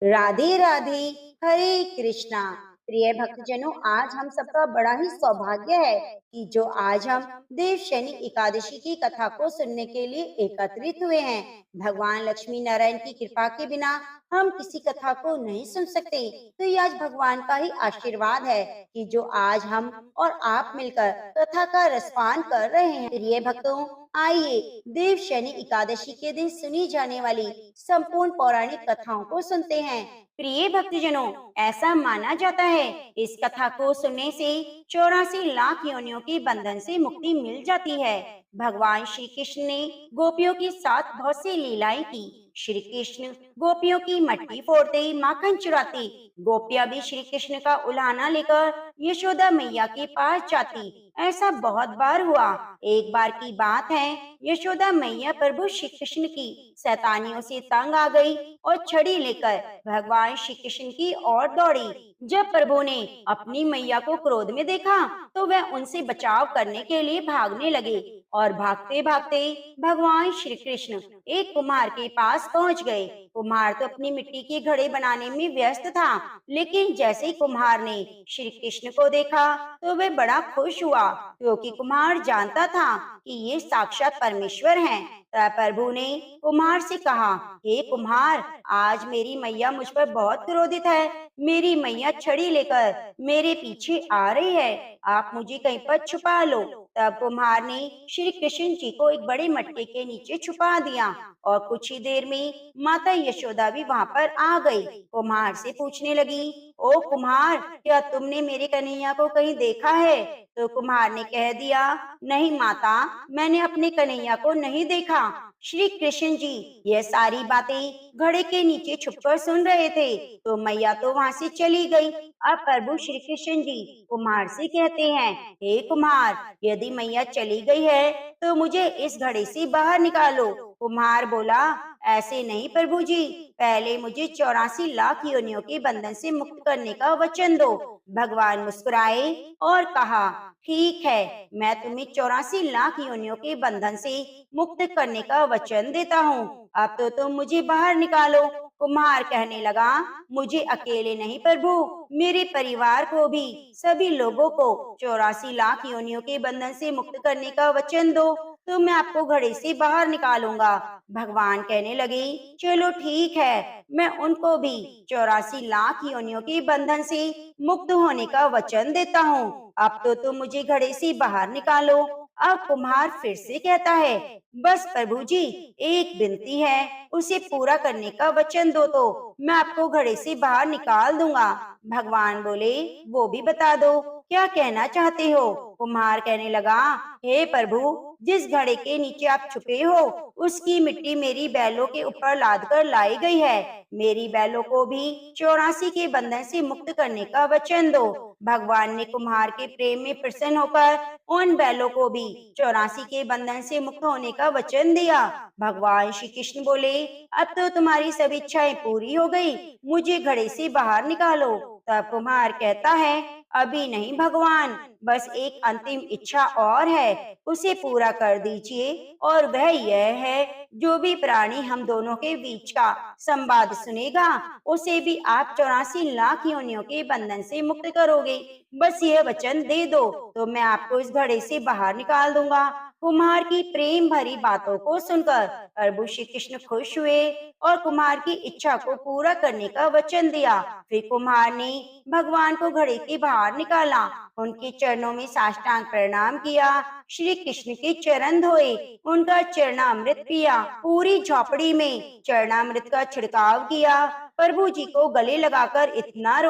राधे राधे। हरे कृष्णा। प्रिय भक्तजनों, आज हम सबका बड़ा ही सौभाग्य है कि जो आज हम देवशयनी एकादशी की कथा को सुनने के लिए एकत्रित हुए हैं। भगवान लक्ष्मी नारायण की कृपा के बिना हम किसी कथा को नहीं सुन सकते। तो ये आज भगवान का ही आशीर्वाद है कि जो आज हम और आप मिलकर कथा का रसपान कर रहे हैं। प्रिय भक्तों, आइए देवशयनी एकादशी के दिन सुनी जाने वाली संपूर्ण पौराणिक कथाओं को सुनते हैं। प्रिय भक्तजनों, ऐसा माना जाता है इस कथा को सुनने से 84 लाख योनियों के बंधन से मुक्ति मिल जाती है। भगवान श्री कृष्ण ने गोपियों के साथ बहुत सी लीलाएं की। श्री कृष्ण गोपियों की मटकी फोड़ते, माखन चुराते, गोपियां भी श्री कृष्ण का उल्हाना लेकर यशोदा मैया के पास जाती। ऐसा बहुत बार हुआ। एक बार की बात है, यशोदा मैया प्रभु श्री कृष्ण की शैतानियों से तंग आ गई और छड़ी लेकर भगवान श्री कृष्ण की ओर दौड़ी। जब प्रभु ने अपनी मैया को क्रोध में देखा तो वह उनसे बचाव करने के लिए भागने लगे और भागते भागते भगवान श्री कृष्ण एक कुम्हार के पास पहुंच गए। कुम्हार तो अपनी मिट्टी के घड़े बनाने में व्यस्त था, लेकिन जैसे ही कुम्हार ने श्री कृष्ण को देखा तो वह बड़ा खुश हुआ, क्योंकि कुम्हार जानता था कि ये साक्षात परमेश्वर हैं। तब प्रभु ने कुम्हार से कहा, हे कुम्हार, आज मेरी मैया मुझ पर बहुत क्रोधित है। मेरी मैया छड़ी लेकर मेरे पीछे आ रही है, आप मुझे कहीं पर छुपा लो। तब कुम्हार ने श्री कृष्ण जी को एक बड़े मटके के नीचे छुपा दिया और कुछ ही देर में माता यशोदा भी वहाँ पर आ गई। कुम्हार से पूछने लगी, ओ कुम्हार, क्या तुमने मेरे कन्हैया को कहीं देखा है? तो कुम्हार ने कह दिया, नहीं माता, मैंने अपने कन्हैया को नहीं देखा। श्री कृष्ण जी यह सारी बातें घड़े के नीचे छुपकर सुन रहे थे, तो मैया तो वहाँ से चली गई। अब प्रभु श्री कृष्ण जी कुम्हार से कहते हैं, हे कुम्हार, यदि मैया चली गई है तो मुझे इस घड़े से बाहर निकालो। कुम्हार बोला, ऐसे नहीं प्रभु जी, पहले मुझे 84 लाख योनियों के बंधन से मुक्त करने का वचन दो। भगवान मुस्कुराए और कहा, ठीक है, मैं तुम्हें 84 लाख योनियों के बंधन से मुक्त करने का वचन देता हूँ। अब तो तुम मुझे बाहर निकालो। कुम्हार कहने लगा, मुझे अकेले नहीं प्रभु, मेरे परिवार को भी, सभी लोगों को 84 लाख योनियों के बंधन से मुक्त करने का वचन दो, तो मैं आपको घड़े से बाहर निकालूंगा। भगवान कहने लगे, चलो ठीक है, मैं उनको भी 84 लाख योनियों के बंधन से मुक्त होने का वचन देता हूँ। अब तो तुम मुझे घड़े से बाहर निकालो। अब कुम्हार फिर से कहता है, बस प्रभु जी, एक विनती है, उसे पूरा करने का वचन दो तो मैं आपको घड़े से बाहर निकाल दूंगा। भगवान बोले, वो भी बता दो, क्या कहना चाहते हो? कुम्हार कहने लगा, हे प्रभु, जिस घड़े के नीचे आप छुपे हो उसकी मिट्टी मेरी बैलों के ऊपर लाद कर लाई गई है। मेरी बैलों को भी 84 के बंधन से मुक्त करने का वचन दो। भगवान ने कुम्हार के प्रेम में प्रसन्न होकर उन बैलों को भी 84 के बंधन से मुक्त होने का वचन दिया। भगवान श्री कृष्ण बोले, अब तो तुम्हारी सब इच्छाएं पूरी हो गई, मुझे घड़े से बाहर निकालो। तब कुम्हार कहता है, अभी नहीं भगवान, बस एक अंतिम इच्छा और है, उसे पूरा कर दीजिए, और वह यह है, जो भी प्राणी हम दोनों के बीच का संवाद सुनेगा उसे भी आप 84 लाख योनियों के बंधन से मुक्त करोगे। बस यह वचन दे दो तो मैं आपको इस घड़े से बाहर निकाल दूंगा। कुम्हार की प्रेम भरी बातों को सुनकर प्रभु श्री कृष्ण खुश हुए और कुम्हार की इच्छा को पूरा करने का वचन दिया। फिर कुम्हार ने भगवान को घड़े के बाहर निकाला, उनके चरणों में साष्टांग प्रणाम किया, श्री कृष्ण के चरण धोए, उनका चरणामृत पिया, पूरी झोपड़ी में चरणामृत का छिड़काव किया, प्रभु जी को गले लगाकर इतना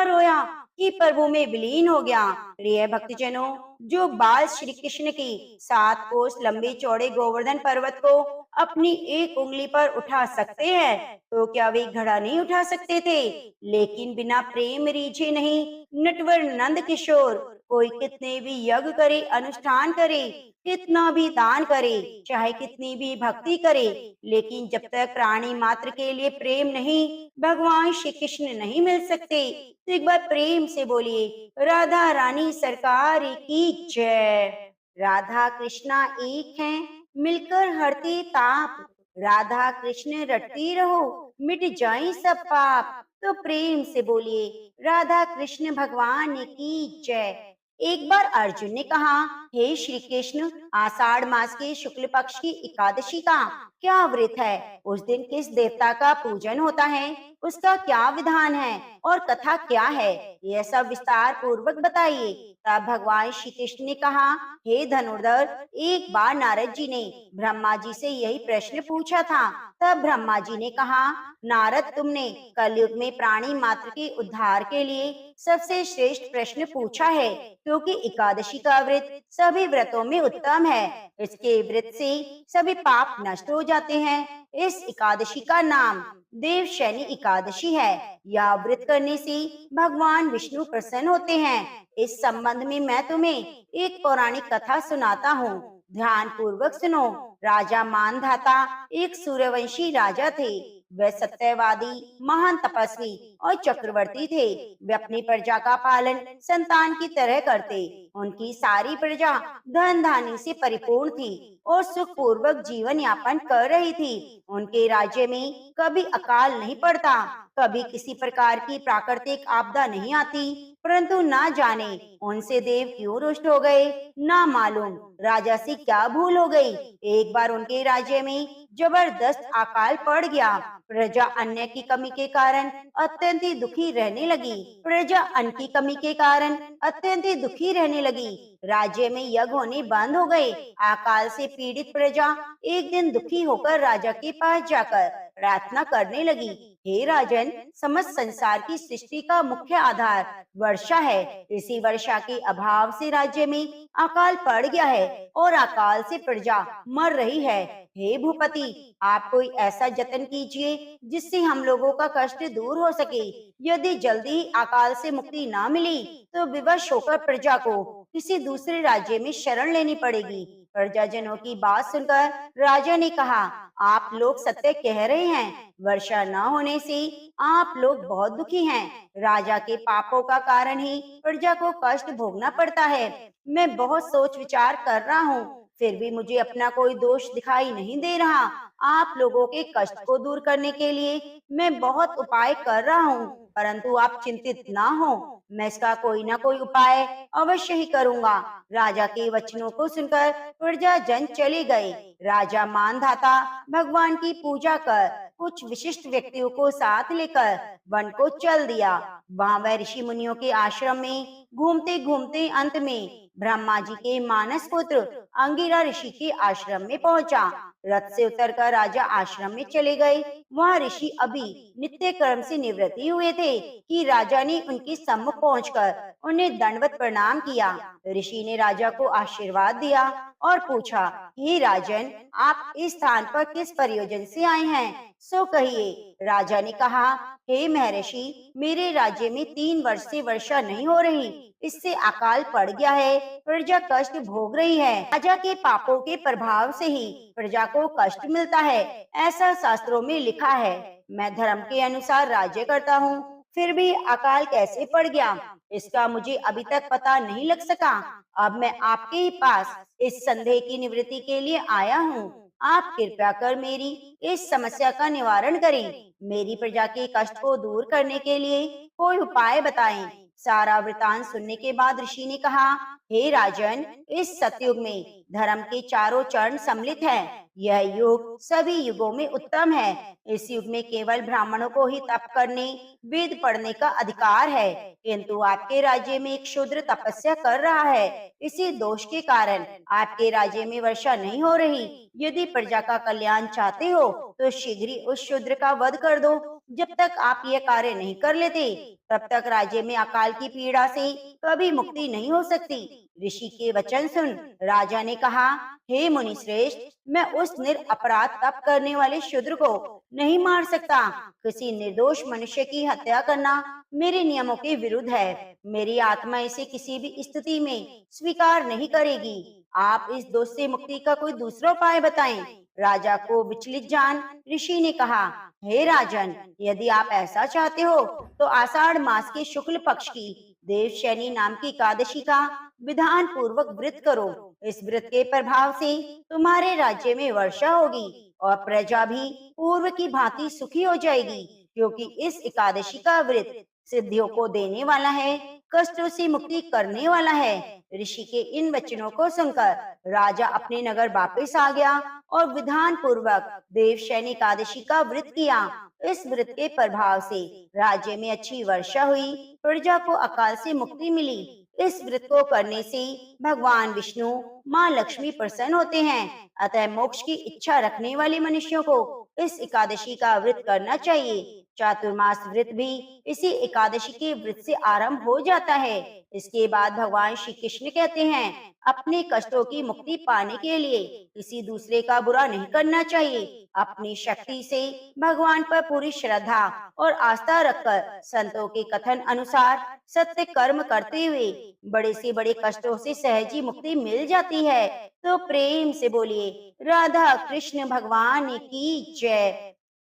रोया कि प्रभु में विलीन हो गया। प्रिय भक्तजनों, जो बाल श्री कृष्ण की 7 कोस लंबे चौड़े गोवर्धन पर्वत को अपनी एक उंगली पर उठा सकते हैं, तो क्या वे घड़ा नहीं उठा सकते थे? लेकिन बिना प्रेम रीझे नहीं, नटवर नंद किशोर, कोई कितने भी यज्ञ करे, अनुष्ठान करे, कितना भी दान करे, चाहे कितनी भी भक्ति करे, लेकिन जब तक प्राणी मात्र के लिए प्रेम नहीं, भगवान श्री कृष्ण नहीं मिल सकते। तो एक बार प्रेम से बोलिए, राधा रानी सरकार की जय। राधा कृष्णा एक हैं, मिलकर हरते ताप, राधा कृष्ण रटती रहो, मिट जाए सब पाप। तो प्रेम से बोलिए राधा कृष्ण भगवान की जय। एक बार अर्जुन ने कहा, हे श्री कृष्ण, आषाढ़ मास के शुक्ल पक्ष की एकादशी का क्या व्रत है? उस दिन किस देवता का पूजन होता है? उसका क्या विधान है और कथा क्या है? यह सब विस्तार पूर्वक बताइए। तब भगवान श्री कृष्ण ने कहा, हे धनुर्धर, एक बार नारद जी ने ब्रह्मा जी से यही प्रश्न पूछा था। तब ब्रह्मा जी ने कहा, नारद, तुमने कलयुग में प्राणी मात्र के उद्धार के लिए सबसे श्रेष्ठ प्रश्न पूछा है, क्योंकि एकादशी का व्रत सभी व्रतों में उत्तम है। इसके व्रत से सभी पाप नष्ट हो जाते हैं। इस एकादशी का नाम देवशयनी एकादशी है। यह व्रत करने से भगवान विष्णु प्रसन्न होते हैं। इस संबंध में मैं तुम्हें एक पौराणिक कथा सुनाता हूँ। ध्यान पूर्वक सुनो। राजा मानधाता एक सूर्यवंशी राजा थे। वे सत्यवादी, महान तपस्वी और चक्रवर्ती थे। वे अपनी प्रजा का पालन संतान की तरह करते। उनकी सारी प्रजा धन धान्य से परिपूर्ण थी और सुख पूर्वक जीवन यापन कर रही थी। उनके राज्य में कभी अकाल नहीं पड़ता, कभी किसी प्रकार की प्राकृतिक आपदा नहीं आती। परंतु ना जाने उनसे देव क्यों रुष्ट हो गए, ना मालूम राजा से क्या भूल हो गई। एक बार उनके राज्य में जबरदस्त अकाल पड़ गया। प्रजा अन्न की कमी के कारण अत्यंत ही दुखी रहने लगी। प्रजा अन्न की कमी के कारण अत्यंत ही दुखी रहने लगी। राज्य में यज्ञ होने बंद हो गए। अकाल से पीड़ित प्रजा एक दिन दुखी होकर राजा के पास जाकर प्रार्थना करने लगी, हे राजन, समस्त संसार की सृष्टि का मुख्य आधार वर्षा है। इसी वर्षा के अभाव से राज्य में अकाल पड़ गया है और अकाल से प्रजा मर रही है। हे भूपति, आप कोई ऐसा जतन कीजिए जिससे हम लोगों का कष्ट दूर हो सके। यदि जल्दी ही अकाल से मुक्ति ना मिली तो विवश होकर प्रजा को किसी दूसरे राज्य में शरण लेनी पड़ेगी। प्रजाजनों की बात सुनकर राजा ने कहा, आप लोग सत्य कह रहे हैं। वर्षा न होने से आप लोग बहुत दुखी हैं। राजा के पापों का कारण ही प्रजा को कष्ट भोगना पड़ता है। मैं बहुत सोच विचार कर रहा हूँ, फिर भी मुझे अपना कोई दोष दिखाई नहीं दे रहा। आप लोगों के कष्ट को दूर करने के लिए मैं बहुत उपाय कर रहा हूँ, परंतु आप चिंतित ना हो, मैं इसका कोई ना कोई उपाय अवश्य ही करूँगा। राजा के वचनों को सुनकर प्रजा जन चले गए। राजा मानधाता भगवान की पूजा कर कुछ विशिष्ट व्यक्तियों को साथ लेकर वन को चल दिया। वहाँ वह ऋषि मुनियों के आश्रम में घूमते घूमते अंत में ब्रह्मा जी के मानस पुत्र अंगिरा ऋषि के आश्रम में पहुंचा। रथ से उतरकर राजा आश्रम में चले गए। वहाँ ऋषि अभी नित्य कर्म से निवृत्ति हुए थे कि राजा ने उनके सम्मुख पहुंचकर उन्हें दंडवत प्रणाम किया। ऋषि ने राजा को आशीर्वाद दिया और पूछा, हे राजन, आप इस स्थान पर किस प्रयोजन से आए हैं, सो कहिए। राजा ने कहा, हे महर्षि, मेरे राज्य में 3 वर्ष से वर्षा नहीं हो रही, इससे अकाल पड़ गया है। प्रजा कष्ट भोग रही है। राजा के पापों के प्रभाव से ही प्रजा को कष्ट मिलता है, ऐसा शास्त्रों में लिखा है। मैं धर्म के अनुसार राज्य करता हूँ, फिर भी अकाल कैसे पड़ गया, इसका मुझे अभी तक पता नहीं लग सका। अब मैं आपके ही पास इस संदेह की निवृत्ति के लिए आया हूँ। आप कृपया कर मेरी इस समस्या का निवारण करें। मेरी प्रजा के कष्ट को दूर करने के लिए कोई उपाय बताएं। सारा वृतांत सुनने के बाद ऋषि ने कहा, हे राजन, इस सतयुग में धर्म के चारों चरण सम्मिलित हैं। यह युग सभी युगों में उत्तम है। इस युग में केवल ब्राह्मणों को ही तप करने, वेद पढ़ने का अधिकार है, किंतु आपके राज्य में एक शूद्र तपस्या कर रहा है। इसी दोष के कारण आपके राज्य में वर्षा नहीं हो रही। यदि प्रजा का कल्याण चाहते हो तो शीघ्र ही उस शूद्र का वध कर दो। जब तक आप यह कार्य नहीं कर लेते, तब तक राज्य में अकाल की पीड़ा से कभी मुक्ति नहीं हो सकती। ऋषि के वचन सुन राजा ने कहा, हे मुनि श्रेष्ठ, मैं उस निरपराध तप करने वाले शूद्र को नहीं मार सकता। किसी निर्दोष मनुष्य की हत्या करना मेरे नियमों के विरुद्ध है। मेरी आत्मा इसे किसी भी स्थिति में स्वीकार नहीं करेगी। आप इस दोष से मुक्ति का कोई दूसरा उपाय बताएं। राजा को विचलित जान ऋषि ने कहा, हे राजन, यदि आप ऐसा चाहते हो तो आषाढ़ मास के शुक्ल पक्ष की देवशयनी नाम की एकादशी का विधान पूर्वक व्रत करो। इस व्रत के प्रभाव से तुम्हारे राज्य में वर्षा होगी और प्रजा भी पूर्व की भांति सुखी हो जाएगी, क्योंकि इस एकादशी का व्रत सिद्धियों को देने वाला है, कष्टों से मुक्ति करने वाला है। ऋषि के इन वचनों को सुनकर राजा अपने नगर वापस आ गया और विधान पूर्वक देवशयनी एकादशी का व्रत किया। इस व्रत के प्रभाव से राज्य में अच्छी वर्षा हुई, प्रजा को अकाल से मुक्ति मिली। इस व्रत को करने से भगवान विष्णु, माँ लक्ष्मी प्रसन्न होते हैं। अतः मोक्ष की इच्छा रखने वाले मनुष्यों को इस एकादशी का व्रत करना चाहिए। चातुर्मास व्रत भी इसी एकादशी के व्रत से आरंभ हो जाता है। इसके बाद भगवान श्री कृष्ण कहते हैं, अपने कष्टों की मुक्ति पाने के लिए किसी दूसरे का बुरा नहीं करना चाहिए। अपनी शक्ति से भगवान पर पूरी श्रद्धा और आस्था रखकर संतों के कथन अनुसार सत्य कर्म करते हुए बड़े से बड़े कष्टों से सहज ही मुक्ति मिल जाती है। तो प्रेम से बोलिए राधा कृष्ण भगवान की जय।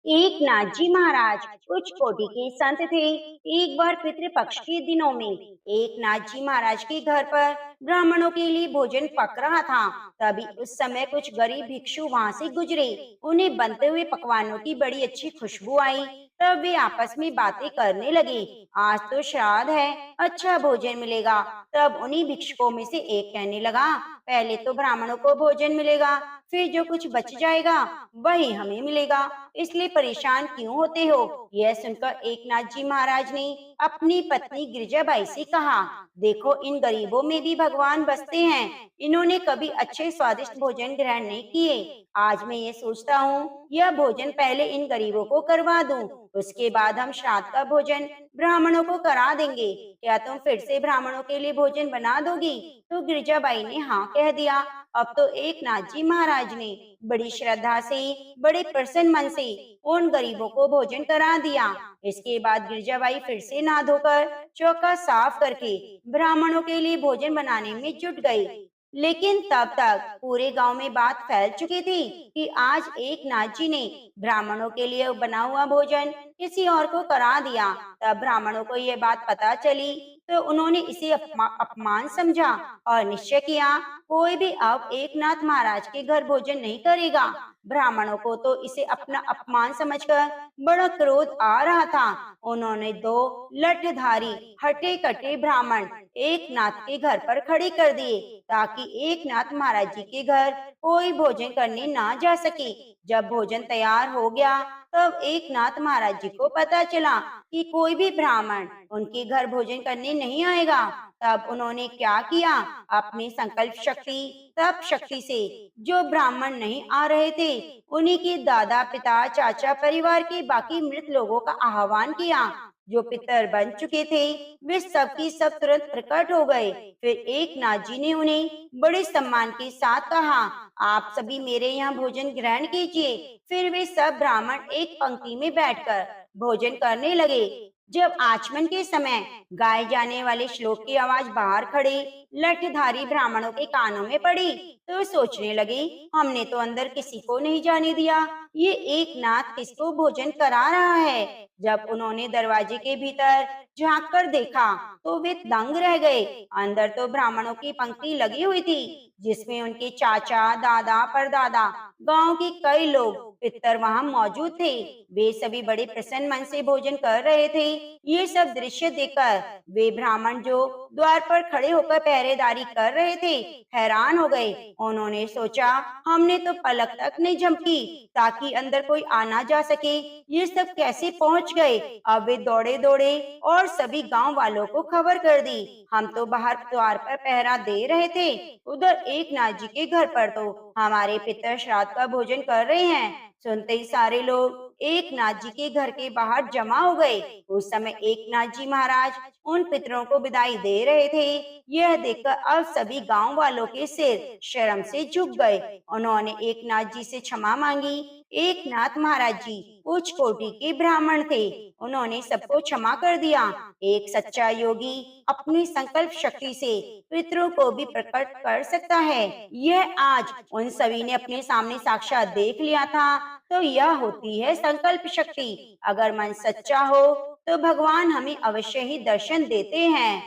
एक नाथ जी महाराज उच्च कोटि के संत थे। एक बार पितृपक्ष के दिनों में एक नाथ जी महाराज के घर पर ब्राह्मणों के लिए भोजन पक रहा था। तभी उस समय कुछ गरीब भिक्षु वहां से गुजरे। उन्हें बनते हुए पकवानों की बड़ी अच्छी खुशबू आई। तब वे आपस में बातें करने लगे, आज तो श्राद्ध है, अच्छा भोजन मिलेगा। तब उन्हीं भिक्षुकों में से एक कहने लगा, पहले तो ब्राह्मणों को भोजन मिलेगा, फिर जो कुछ बच जाएगा वही हमें मिलेगा, इसलिए परेशान क्यों होते हो। यह सुनकर एक नाथ जी महाराज ने अपनी पत्नी गिरजाबाई से कहा, देखो इन गरीबों में भी भगवान बसते हैं। इन्होंने कभी अच्छे स्वादिष्ट भोजन ग्रहण नहीं किए। आज मैं ये सोचता हूँ यह भोजन पहले इन गरीबों को करवा दूं, उसके बाद हम श्राद्ध का भोजन ब्राह्मणों को करा देंगे। क्या तुम फिर से ब्राह्मणों के लिए भोजन बना दोगी? तो गिरजाबाई ने हाँ कह दिया। अब तो एक नाथ जी महाराज ने बड़ी श्रद्धा से, बड़े प्रसन्न मन से उन गरीबों को भोजन करा दिया। इसके बाद गिरजाबाई फिर से नहा धोकर चौका साफ करके ब्राह्मणों के लिए भोजन बनाने में जुट गई। लेकिन तब तक पूरे गांव में बात फैल चुकी थी कि आज एक नाथ जी ने ब्राह्मणों के लिए बना हुआ भोजन किसी और को करा दिया। तब ब्राह्मणों को यह बात पता चली तो उन्होंने इसे अपमान समझा और निश्चय किया कोई भी अब एक नाथ महाराज के घर भोजन नहीं करेगा। ब्राह्मणों को तो इसे अपना अपमान समझकर बड़ा क्रोध आ रहा था। उन्होंने दो लठधारी हटे कटे ब्राह्मण एक नाथ के घर पर खड़े कर दिए ताकि एक नाथ महाराज जी के घर कोई भोजन करने ना जा सके। जब भोजन तैयार हो गया तब एक नाथ महाराज जी को पता चला कि कोई भी ब्राह्मण उनके घर भोजन करने नहीं आएगा। तब उन्होंने क्या किया, अपनी संकल्प शक्ति, तप शक्ति से जो ब्राह्मण नहीं आ रहे थे उन्हीं के दादा, पिता, चाचा, परिवार के बाकी मृत लोगों का आह्वान किया। जो पितर बन चुके थे वे सबकी सब तुरंत प्रकट हो गए। फिर एक नाथ जी ने उन्हें बड़े सम्मान के साथ कहा, आप सभी मेरे यहाँ भोजन ग्रहण कीजिए। फिर वे सब ब्राह्मण एक पंक्ति में बैठकर भोजन करने लगे। जब आचमन के समय गाए जाने वाले श्लोक की आवाज बाहर खड़े लठधारी ब्राह्मणों के कानों में पड़ी तो सोचने लगे, हमने तो अंदर किसी को नहीं जाने दिया, ये एक नाथ किसको भोजन करा रहा है। जब उन्होंने दरवाजे के भीतर झांक कर देखा तो वे दंग रह गए। अंदर तो ब्राह्मणों की पंक्ति लगी हुई थी जिसमें उनके चाचा, दादा, परदादा, गांव के कई लोग पितर वहां मौजूद थे। वे सभी बड़े प्रसन्न मन से भोजन कर रहे थे। ये सब दृश्य देखकर वे ब्राह्मण जो द्वार पर खड़े होकर पहरेदारी कर रहे थे हैरान हो गए। उन्होंने सोचा, हमने तो पलक तक नहीं झपकी ताकि अंदर कोई आना जा सके, ये सब कैसे पहुंच गए। अब वे दौड़े दौड़े और सभी गांव वालों को खबर कर दी। हम तो बाहर द्वार पर पहरा दे रहे थे, उधर एक नाथ जी के घर पर तो हमारे पितर श्राद्ध का भोजन कर रहे हैं। सुनते ही सारे लोग एक नाथ जी के घर के बाहर जमा हो गए। उस समय एक नाथ जी महाराज उन पितरों को विदाई दे रहे थे। यह देखकर अब सभी गांव वालों के सिर शर्म से झुक गए। उन्होंने एक नाथ जी से क्षमा मांगी। एक नाथ महाराज जी उच्च कोटि के ब्राह्मण थे, उन्होंने सबको क्षमा कर दिया। एक सच्चा योगी अपनी संकल्प शक्ति से पितरों को भी प्रकट कर सकता है। यह आज उन सभी ने अपने सामने साक्षात देख लिया था। तो यह होती है संकल्प शक्ति। अगर मन सच्चा हो तो भगवान हमें अवश्य ही दर्शन देते हैं।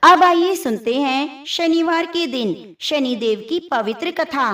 अब आइए सुनते हैं शनिवार के दिन शनिदेव की पवित्र कथा।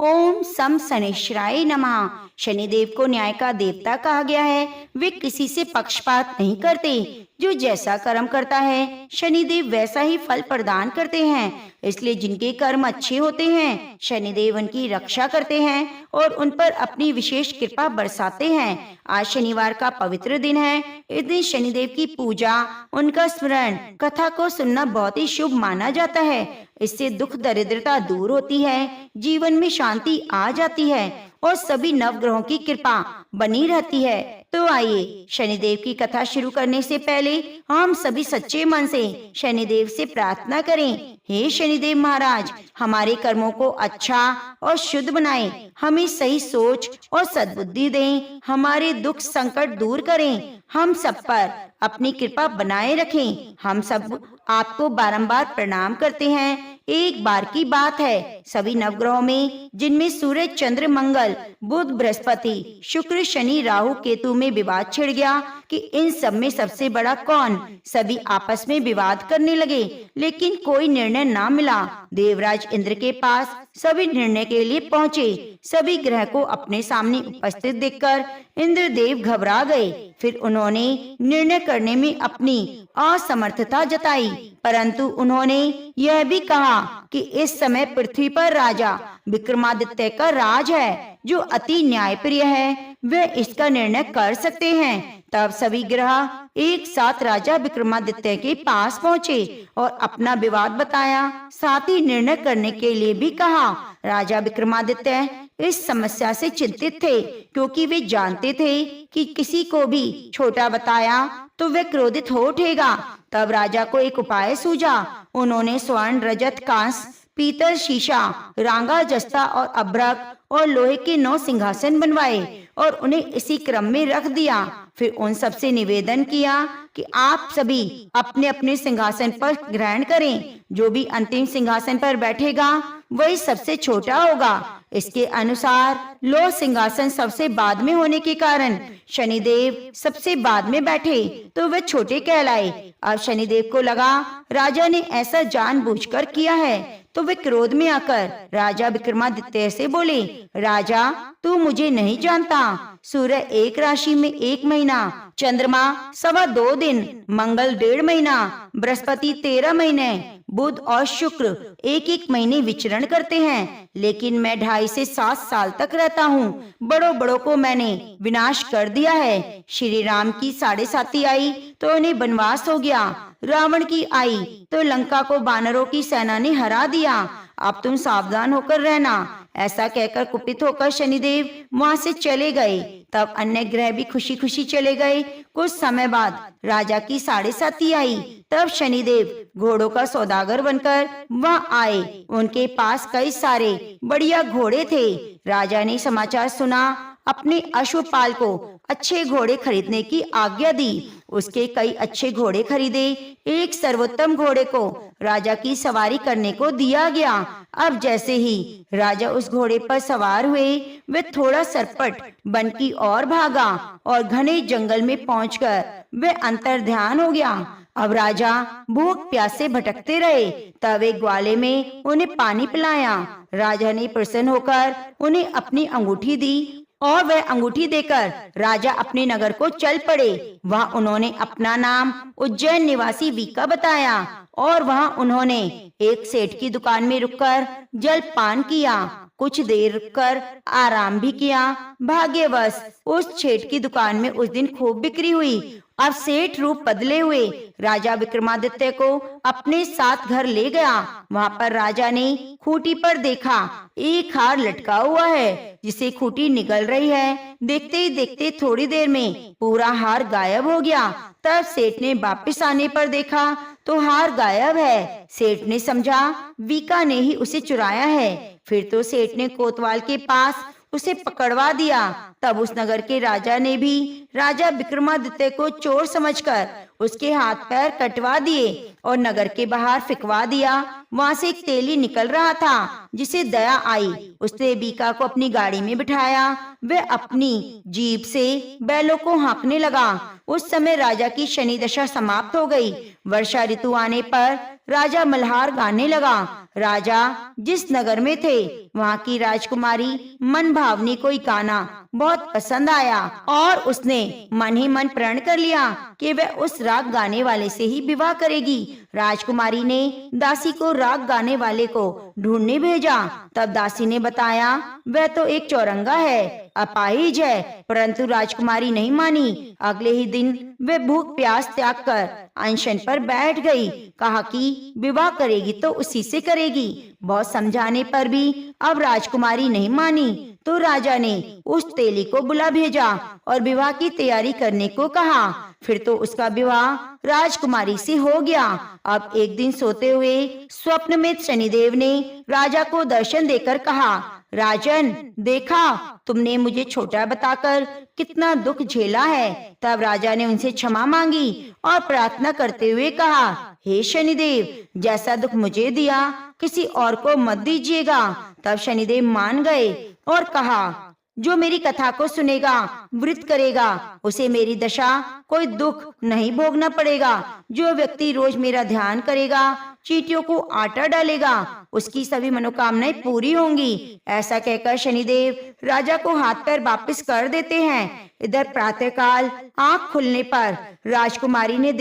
ओम सम शनिश्चराय नमः। शनिदेव को न्याय का देवता कहा गया है। वे किसी से पक्षपात नहीं करते। जो जैसा कर्म करता है शनिदेव वैसा ही फल प्रदान करते हैं। इसलिए जिनके कर्म अच्छे होते हैं शनिदेव उनकी रक्षा करते हैं और उन पर अपनी विशेष कृपा बरसाते हैं। आज शनिवार का पवित्र दिन है। इस दिन शनिदेव की पूजा, उनका स्मरण, कथा को सुनना बहुत ही शुभ माना जाता है। इससे दुख दरिद्रता दूर होती है, जीवन में शांति आ जाती है और सभी नवग्रहों की कृपा बनी रहती है। तो आइए शनिदेव की कथा शुरू करने से पहले हम सभी सच्चे मन से शनिदेव से प्रार्थना करें। हे शनिदेव महाराज, हमारे कर्मों को अच्छा और शुद्ध बनाएं, हमें सही सोच और सद्बुद्धि दें, हमारे दुख संकट दूर करें, हम सब पर अपनी कृपा बनाए रखें। हम सब आपको बारंबार प्रणाम करते हैं। एक बार की बात है, सभी नवग्रहों में जिनमें सूर्य, चंद्र, मंगल, बुध, बृहस्पति, शुक्र, शनि, राहु, केतु में विवाद छिड़ गया कि इन सब में सबसे बड़ा कौन। सभी आपस में विवाद करने लगे, लेकिन कोई निर्णय ना मिला। देवराज इंद्र के पास सभी निर्णय के लिए पहुँचे। सभी ग्रह को अपने सामने उपस्थित देखकर इंद्रदेव घबरा गए। फिर उन्होंने निर्णय करने में अपनी असमर्थता जताई, परंतु उन्होंने यह भी कहा कि इस समय पृथ्वी पर राजा विक्रमादित्य का राज है, जो अति न्यायप्रिय है। वे इसका निर्णय कर सकते हैं। तब सभी ग्रह एक साथ राजा विक्रमादित्य के पास पहुँचे और अपना विवाद बताया, साथ ही निर्णय करने के लिए भी कहा। राजा विक्रमादित्य इस समस्या से चिंतित थे, क्योंकि वे जानते थे कि किसी को भी छोटा बताया तो वह क्रोधित हो उठेगा। तब राजा को एक उपाय सूझा। उन्होंने स्वर्ण, रजत, कांस, पीतल, शीशा, रांगा, जस्ता और अभ्रक और लोहे के 9 सिंहासन बनवाए और उन्हें इसी क्रम में रख दिया। फिर उन सब से निवेदन किया कि आप सभी अपने अपने सिंहासन पर ग्रहण करें। जो भी अंतिम सिंहासन पर बैठेगा वही सबसे छोटा होगा। इसके अनुसार लौह सिंहासन सबसे बाद में होने के कारण शनिदेव सबसे बाद में बैठे तो वह छोटे कहलाए। अब शनिदेव को लगा राजा ने ऐसा जानबूझकर किया है, तो वे क्रोध में आकर राजा विक्रमादित्य से बोले, राजा तू मुझे नहीं जानता। सूर्य एक राशि में 1 महीना, चंद्रमा 2.25 दिन, मंगल 1.5 महीना, बृहस्पति 13 महीने, बुध और शुक्र 1-1 महीने विचरण करते हैं, लेकिन मैं 2.5 से 7 साल तक रहता हूँ। बड़ों बड़ों को मैंने विनाश कर दिया है। श्री राम की 7.5 आई तो उन्हें वनवास हो गया। रावण की आई तो लंका को वानरों की सेना ने हरा दिया। अब तुम सावधान होकर रहना। ऐसा कहकर कुपित होकर शनिदेव वहां से चले गए। तब अन्य ग्रह भी खुशी खुशी चले गए। कुछ समय बाद राजा की 7.5 आई। तब शनिदेव घोड़ों का सौदागर बनकर वहां आए। उनके पास कई सारे बढ़िया घोड़े थे। राजा ने समाचार सुना, अपने अश्वपाल को अच्छे घोड़े खरीदने की आज्ञा दी। उसके कई अच्छे घोड़े खरीदे। एक सर्वोत्तम घोड़े को राजा की सवारी करने को दिया गया। अब जैसे ही राजा उस घोड़े पर सवार हुए, वे थोड़ा सरपट वन की ओर भागा और घने जंगल में पहुंचकर वे अंतर्ध्यान हो गया। अब राजा भूख प्यास से भटकते रहे। तब एक ग्वाले में उन्हें पानी पिलाया। राजा ने प्रसन्न होकर उन्हें अपनी अंगूठी दी और वह अंगूठी देकर राजा अपने नगर को चल पड़े। वहाँ उन्होंने अपना नाम उज्जैन निवासी वीका बताया और वहाँ उन्होंने एक सेठ की दुकान में रुककर जलपान किया। कुछ देर रुककर आराम भी किया। भाग्यवश उस सेठ की दुकान में उस दिन खूब बिक्री हुई। अब सेठ रूप बदले हुए राजा विक्रमादित्य को अपने साथ घर ले गया। वहाँ पर राजा ने खूंटी पर देखा एक हार लटका हुआ है, जिसे खूंटी निगल रही है। देखते ही देखते थोड़ी देर में पूरा हार गायब हो गया। तब सेठ ने वापस आने पर देखा तो हार गायब है। सेठ ने समझा वीका ने ही उसे चुराया है। फिर तो सेठ ने कोतवाल के पास उसे पकड़वा दिया। तब उस नगर के राजा ने भी राजा विक्रमादित्य को चोर समझकर उसके हाथ पैर कटवा दिए और नगर के बाहर फिकवा दिया। वहाँ से एक तेली निकल रहा था, जिसे दया आई। उसने बीका को अपनी गाड़ी में बिठाया। वह अपनी जीभ से बैलों को हाँकने लगा। उस समय राजा की शनि दशा समाप्त हो गई। वर्षा ऋतु आने पर राजा मल्हार गाने लगा। राजा जिस नगर में थे वहाँ की राजकुमारी मन भावनी कोई गाना बहुत पसंद आया और उसने मन ही मन प्रण कर लिया कि वह उस राग गाने वाले से ही विवाह करेगी। राजकुमारी ने दासी को राग गाने वाले को ढूंढने भेजा। तब दासी ने बताया वह तो एक चौरंगा है, अपाहिज है। परंतु राजकुमारी नहीं मानी। अगले ही दिन वे भूख प्यास त्याग कर अनशन पर बैठ गई। कहा कि विवाह करेगी तो उसी से करेगी। बहुत समझाने पर भी अब राजकुमारी नहीं मानी तो राजा ने उस तेली को बुला भेजा और विवाह की तैयारी करने को कहा। फिर तो उसका विवाह राजकुमारी से हो गया। अब एक दिन सोते हुए स्वप्न में शनिदेव ने राजा को दर्शन देकर कहा, राजन देखा तुमने मुझे छोटा बताकर कितना दुख झेला है। तब राजा ने उनसे क्षमा मांगी और प्रार्थना करते हुए कहा, हे शनिदेव जैसा दुख मुझे दिया किसी और को मत दीजिएगा। तब शनिदेव मान गए और कहा, जो मेरी कथा को सुनेगा व्रत करेगा उसे मेरी दशा कोई दुख नहीं भोगना पड़ेगा। जो व्यक्ति रोज मेरा ध्यान करेगा, चींटियों को आटा डालेगा, उसकी सभी मनोकामनाएं पूरी होंगी। ऐसा कहकर शनिदेव राजा को हाथ पैर वापस कर देते हैं। इधर प्रातःकाल आंख खुलने पर राजकुमारी ने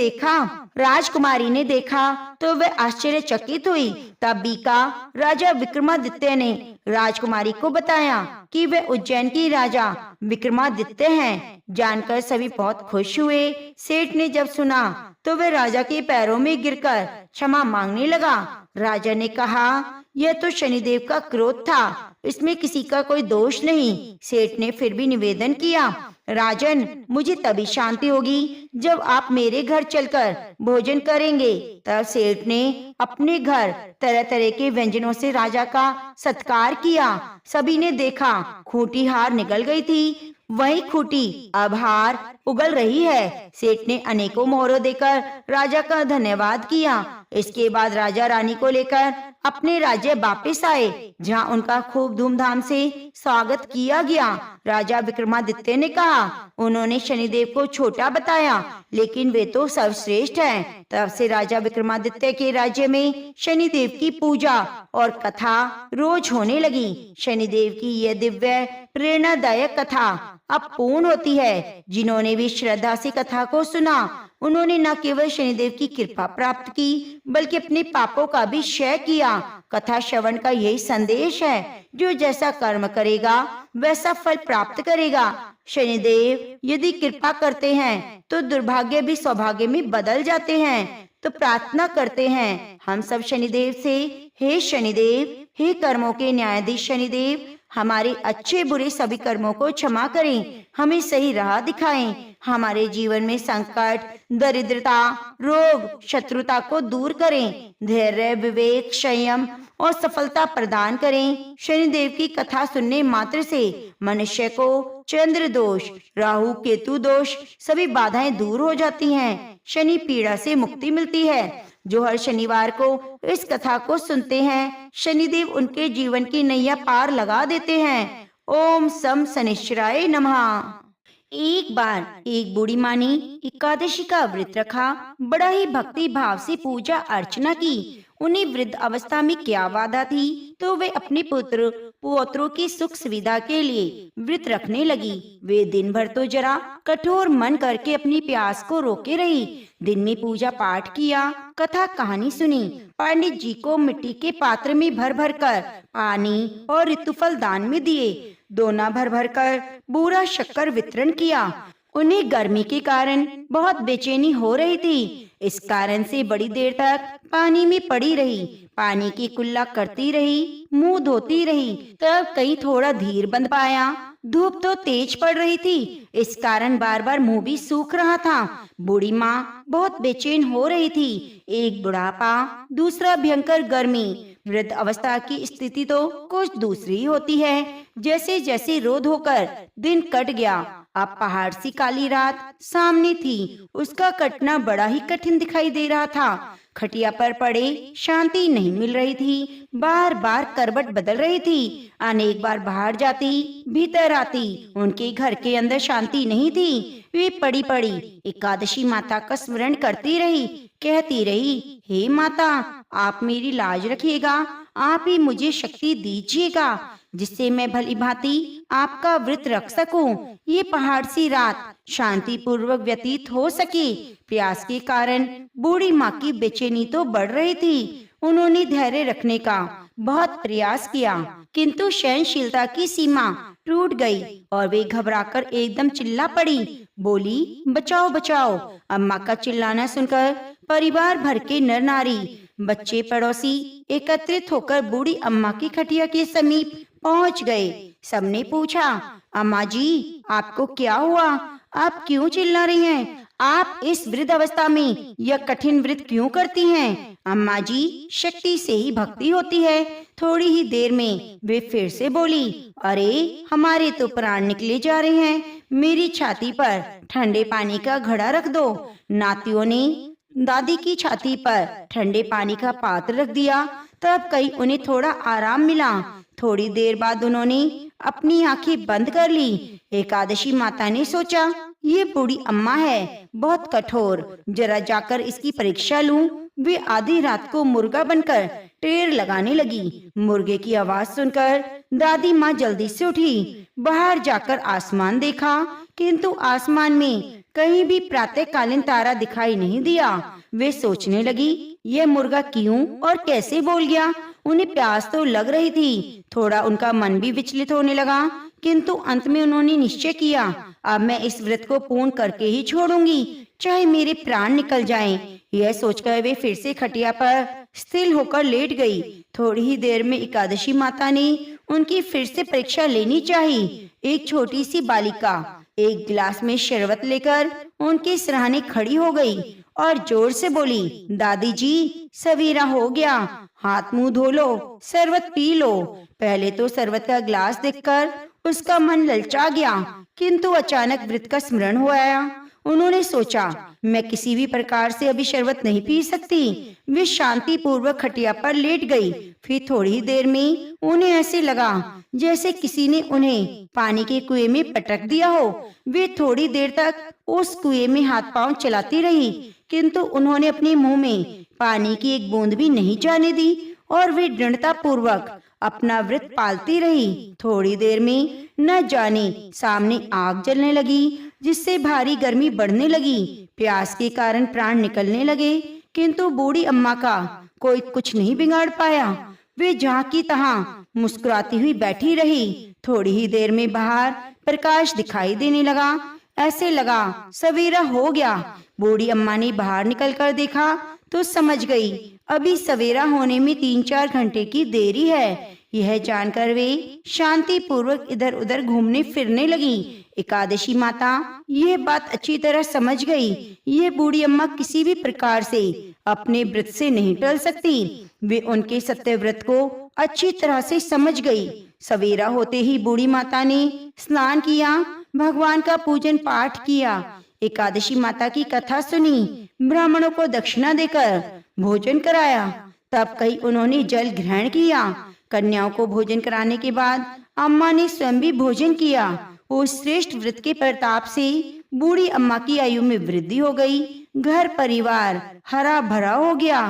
देखा तो वह आश्चर्यचकित हुई। तब बीका राजा विक्रमादित्य ने राजकुमारी को बताया कि वे उज्जैन की राजा विक्रमादित्य हैं। जानकर सभी बहुत खुश हुए। सेठ ने जब सुना तो वह राजा के पैरों में गिरकर क्षमा मांगने लगा। राजा ने कहा, यह तो शनिदेव का क्रोध था, इसमें किसी का कोई दोष नहीं। सेठ ने फिर भी निवेदन किया, राजन मुझे तभी शांति होगी जब आप मेरे घर चलकर भोजन करेंगे। तब सेठ ने अपने घर तरह तरह के व्यंजनों से राजा का सत्कार किया। सभी ने देखा खूंटी हार निकल गई थी, वही खूंटी अब हार उगल रही है। सेठ ने अनेकों मोहरों देकर राजा का धन्यवाद किया। इसके बाद राजा रानी को लेकर अपने राज्य वापस आए, जहां उनका खूब धूमधाम से स्वागत किया गया। राजा विक्रमादित्य ने कहा, उन्होंने शनिदेव को छोटा बताया लेकिन वे तो सर्वश्रेष्ठ हैं। तब से राजा विक्रमादित्य के राज्य में शनिदेव की पूजा और कथा रोज होने लगी। शनिदेव की यह दिव्य प्रेरणादायक कथा अब पूर्ण होती है। जिन्होंने भी श्रद्धा से कथा को सुना उन्होंने न केवल शनिदेव की कृपा प्राप्त की बल्कि अपने पापों का भी क्षय किया। कथा श्रवण का यही संदेश है, जो जैसा कर्म करेगा वैसा फल प्राप्त करेगा। शनिदेव यदि कृपा करते हैं तो दुर्भाग्य भी सौभाग्य में बदल जाते हैं। तो प्रार्थना करते हैं हम सब शनिदेव से, हे शनिदेव, हे कर्मों के न्यायाधीश शनिदेव, हमारे अच्छे बुरे सभी कर्मों को क्षमा करें, हमें सही राह दिखाएं, हमारे जीवन में संकट, दरिद्रता, रोग, शत्रुता को दूर करें, धैर्य, विवेक, संयम और सफलता प्रदान करें। शनिदेव की कथा सुनने मात्र से मनुष्य को चंद्र दोष, राहु केतु दोष सभी बाधाएं दूर हो जाती हैं। शनि पीड़ा से मुक्ति मिलती है। जो हर शनिवार को इस कथा को सुनते हैं शनिदेव उनके जीवन की नैया पार लगा देते हैं। ओम सम शनिश्चराय नमः। एक बार एक बूढ़ी माँ ने एकादशी का व्रत रखा, बड़ा ही भक्ति भाव से पूजा अर्चना की। उन्हें वृद्ध अवस्था में क्या बाधा थी, तो वे अपने पुत्र पौत्रों की सुख सुविधा के लिए व्रत रखने लगी। वे दिन भर तो जरा कठोर मन करके अपनी प्यास को रोके रही। दिन में पूजा पाठ किया, कथा कहानी सुनी। पंडित जी को मिट्टी के पात्र में भर भर कर पानी और ऋतुफल दान में दिए। दोना भर भर कर बूरा शक्कर वितरण किया। उन्हें गर्मी के कारण बहुत बेचैनी हो रही थी। इस कारण से बड़ी देर तक पानी में पड़ी रही, पानी की कुल्ला करती रही, मुंह धोती रही। तब कहीं थोड़ा धीर बंध पाया। धूप तो तेज पड़ रही थी, इस कारण बार बार मुंह भी सूख रहा था। बूढ़ी माँ बहुत बेचैन हो रही थी। एक बुढ़ापा, दूसरा भयंकर गर्मी। वृद्ध अवस्था की स्थिति तो कुछ दूसरी होती है। जैसे जैसे रोध होकर दिन कट गया, अब पहाड़ सी काली रात सामने थी, उसका कटना बड़ा ही कठिन दिखाई दे रहा था। खटिया पर पड़े शांति नहीं मिल रही थी, बार बार करवट बदल रही थी, अनेक बार बाहर जाती भीतर आती, उनके घर के अंदर शांति नहीं थी। वे पड़ी पड़ी एकादशी माता का स्मरण करती रही, कहती रही, हे माता, आप मेरी लाज रखिएगा, आप ही मुझे शक्ति दीजिएगा जिससे मैं भली भांति आपका व्रत रख सकूं, ये पहाड़ सी रात शांति पूर्वक व्यतीत हो सके। प्यास के कारण बूढ़ी माँ की बेचैनी तो बढ़ रही थी। उन्होंने धैर्य रखने का बहुत प्रयास किया, किंतु सहनशीलता की सीमा टूट गई और वे घबराकर एकदम चिल्ला पड़ी, बोली, बचाओ बचाओ। अम्मा का चिल्लाना सुनकर परिवार भर के नर नारी, बच्चे, पड़ोसी एकत्रित होकर बूढ़ी अम्मा की खटिया के समीप पहुंच गए। सबने पूछा, अम्मा जी, आपको क्या हुआ? आप क्यों चिल्ला रही हैं? आप इस वृद्ध अवस्था में यह कठिन व्रत क्यों करती हैं? अम्मा जी, शक्ति से ही भक्ति होती है। थोड़ी ही देर में वे फिर से बोली, अरे हमारे तो प्राण निकले जा रहे हैं, मेरी छाती पर ठंडे पानी का घड़ा रख दो। नातियों ने दादी की छाती पर ठंडे पानी का पात्र रख दिया, तब कहीं उन्हें थोड़ा आराम मिला। थोड़ी देर बाद उन्होंने अपनी आंखें बंद कर ली। एकादशी माता ने सोचा, ये बूढ़ी अम्मा है, बहुत कठोर, जरा जाकर इसकी परीक्षा लूं। वे आधी रात को मुर्गा बनकर टेर लगाने लगी। मुर्गे की आवाज सुनकर दादी माँ जल्दी से उठी, बाहर जाकर आसमान देखा, किंतु आसमान में कहीं भी प्रातःकालीन तारा दिखाई नहीं दिया। वे सोचने लगी, यह मुर्गा क्यों और कैसे बोल गया? उन्हें प्यास तो लग रही थी, थोड़ा उनका मन भी विचलित होने लगा, किंतु अंत में उन्होंने निश्चय किया, अब मैं इस व्रत को पूर्ण करके ही छोड़ूंगी, चाहे मेरे प्राण निकल जाएं। यह सोचकर वे फिर से खटिया पर स्थिर होकर लेट गई। थोड़ी ही देर में एकादशी माता ने उनकी फिर से परीक्षा लेनी चाहिए। एक छोटी सी बालिका एक गिलास में शरबत लेकर उनके सिरहाने खड़ी हो गई और जोर से बोली, दादी जी, सवेरा हो गया, हाथ मुंह धो लो, शरबत पी लो। पहले तो शरबत का गिलास देखकर उसका मन ललचा गया, किंतु अचानक व्रत का स्मरण हो आया। उन्होंने सोचा, मैं किसी भी प्रकार से अभी शरबत नहीं पी सकती। वे शांति पूर्वक खटिया पर लेट गई। फिर थोड़ी ही देर में उन्हें ऐसे लगा जैसे किसी ने उन्हें पानी के कुएं में पटक दिया हो। वे थोड़ी देर तक उस कुएं में हाथ पांव चलाती रही, किंतु उन्होंने अपने मुंह में पानी की एक बूंद भी नहीं जाने दी और वे दृढ़ता पूर्वक अपना व्रत पालती रही। थोड़ी देर में न जाने सामने आग जलने लगी, जिससे भारी गर्मी बढ़ने लगी। प्यास के कारण प्राण निकलने लगे, किंतु बूढ़ी अम्मा का कोई कुछ नहीं बिगाड़ पाया। वे जहाँ की तहाँ मुस्कुराती हुई बैठी रही। थोड़ी ही देर में बाहर प्रकाश दिखाई देने लगा, ऐसे लगा सवेरा हो गया। बूढ़ी अम्मा ने बाहर निकलकर देखा तो समझ गई, अभी सवेरा होने में 3-4 घंटे की देरी है। यह जानकर वे शांति पूर्वक इधर उधर घूमने फिरने लगी। एकादशी माता यह बात अच्छी तरह समझ गई, ये बूढ़ी अम्मा किसी भी प्रकार से अपने व्रत से नहीं टल सकती। वे उनके सत्य व्रत को अच्छी तरह से समझ गई। सवेरा होते ही बूढ़ी माता ने स्नान किया, भगवान का पूजन पाठ किया, एकादशी माता की कथा सुनी, ब्राह्मणों को दक्षिणा देकर भोजन कराया। तब कहीं उन्होंने जल ग्रहण किया। कन्याओं को भोजन कराने के बाद अम्मा ने स्वयं भी भोजन किया। उस श्रेष्ठ व्रत के प्रताप से बूढ़ी अम्मा की आयु में वृद्धि हो गई। घर परिवार हरा भरा हो गया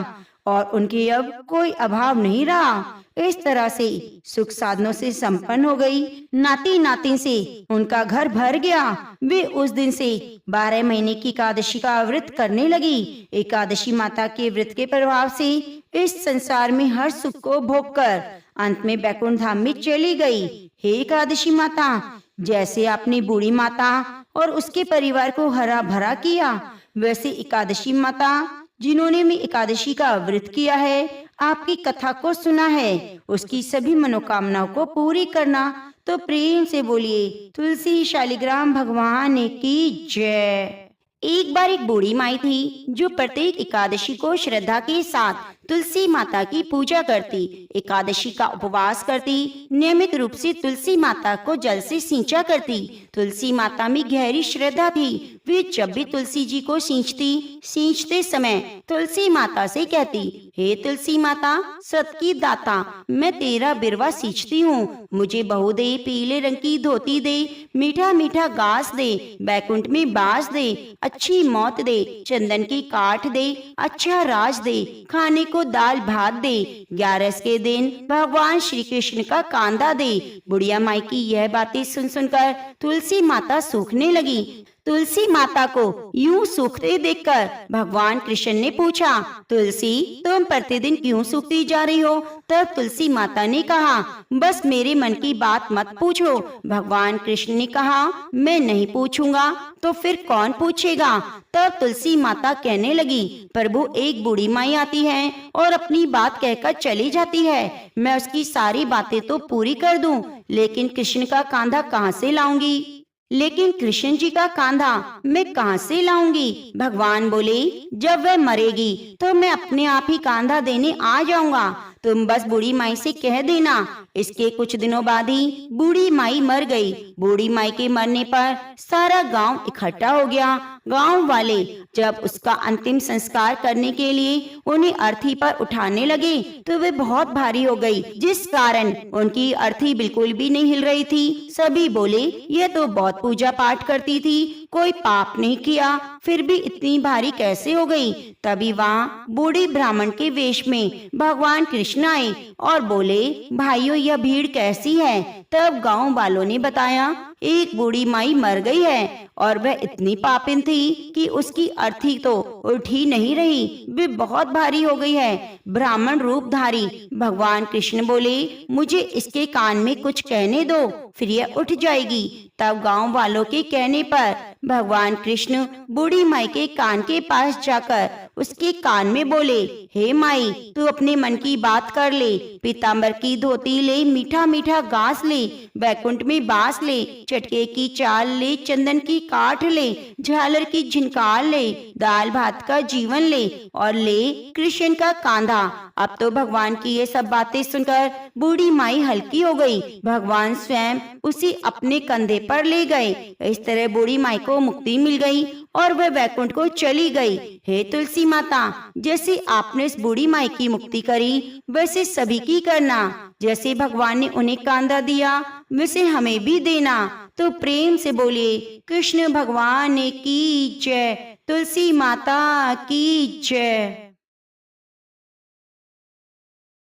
और उनके अब कोई अभाव नहीं रहा। इस तरह से सुख साधनों से संपन्न हो गई। नाती नातिन से उनका घर भर गया। वे उस दिन से 12 महीने की एकादशी का व्रत करने लगी। एकादशी माता के व्रत के प्रभाव से इस संसार में हर सुख को भोग कर अंत में बैकुंठ धाम में चली गई। हे एकादशी माता, जैसे आपने बूढ़ी माता और उसके परिवार को हरा भरा किया, वैसे एकादशी माता जिन्होंने भी एकादशी का व्रत किया है, आपकी कथा को सुना है, उसकी सभी मनोकामनाओं को पूरी करना। तो प्रेम से बोलिए, तुलसी शालिग्राम भगवान की जय। एक बार एक बूढ़ी माई थी जो प्रत्येक एकादशी को श्रद्धा के साथ तुलसी माता की पूजा करती, एकादशी का उपवास करती, नियमित रूप से तुलसी माता को जल से सींचा करती। तुलसी माता में गहरी श्रद्धा थी। वे जब भी तुलसी जी को सींचते समय तुलसी माता से कहती, हे तुलसी माता, सत की दाता, मैं तेरा बिरवा सींचती हूँ, मुझे बहू दे, पीले रंग की धोती दे, मीठा मीठा घास दे, बैकुंठ में बास दे, अच्छी मौत दे, चंदन की काठ दे, अच्छा राज दे, खाने को दाल भात दे, 11 के दिन भगवान श्री कृष्ण का कांधा दे। बुढ़िया माई की यह बातें सुन सुनकर तुलसी माता सूखने लगी। तुलसी माता को यूं सूखते देखकर भगवान कृष्ण ने पूछा, तुलसी, तुम प्रतिदिन क्यों सूखती जा रही हो? तब तुलसी माता ने कहा, बस मेरे मन की बात मत पूछो। भगवान कृष्ण ने कहा, मैं नहीं पूछूंगा तो फिर कौन पूछेगा? तब तुलसी माता कहने लगी, प्रभु, एक बूढ़ी माई आती है और अपनी बात कहकर चली जाती है। मैं उसकी सारी बातें तो पूरी कर दूं, लेकिन कृष्ण का कांधा कहाँ से लाऊंगी? लेकिन कृष्ण जी का कांधा मैं कहाँ से लाऊंगी? भगवान बोले, जब वह मरेगी तो मैं अपने आप ही कांधा देने आ जाऊंगा। तुम बस बूढ़ी माई से कह देना। इसके कुछ दिनों बाद ही बूढ़ी माई मर गई। बूढ़ी माई के मरने पर सारा गांव इकट्ठा हो गया। गांव वाले जब उसका अंतिम संस्कार करने के लिए उन्हें अर्थी पर उठाने लगे तो वे बहुत भारी हो गई, जिस कारण उनकी अर्थी बिल्कुल भी नहीं हिल रही थी। सभी बोले, यह तो बहुत पूजा पाठ करती थी, कोई पाप नहीं किया, फिर भी इतनी भारी कैसे हो गई? तभी वहाँ बूढ़ी ब्राह्मण के वेश में भगवान कृष्ण आए और बोले, भाइयों, यह भीड़ कैसी है? तब गांव वालों ने बताया, एक बूढ़ी माई मर गई है और वह इतनी पापिन थी कि उसकी अर्थी तो उठ ही नहीं रही, वे बहुत भारी हो गई है। ब्राह्मण रूपधारी भगवान कृष्ण बोले, मुझे इसके कान में कुछ कहने दो, फिर यह उठ जाएगी। तब गांव वालों के कहने पर भगवान कृष्ण बूढ़ी माई के कान के पास जाकर उसके कान में बोले, हे माई, तू अपने मन की बात कर ले, पीतांबर की धोती ले, मीठा मीठा घास ले, बैकुंठ में बास ले, चटके की चाल ले, चंदन की काठ ले, झालर की झिनकार ले, दाल भात का जीवन ले और ले कृष्ण का कांधा। अब तो भगवान की ये सब बातें सुनकर बूढ़ी माई हल्की हो गई। भगवान स्वयं उसे अपने कंधे पर ले गए। इस तरह बूढ़ी माई को मुक्ति मिल गई और वह वैकुंठ को चली गई। हे तुलसी माता, जैसे आपने इस बूढ़ी माई की मुक्ति करी, वैसे सभी की करना। जैसे भगवान ने उन्हें कांधा दिया, वैसे हमें भी देना। तो प्रेम से बोलिए, कृष्ण भगवान की जय, तुलसी माता की जय।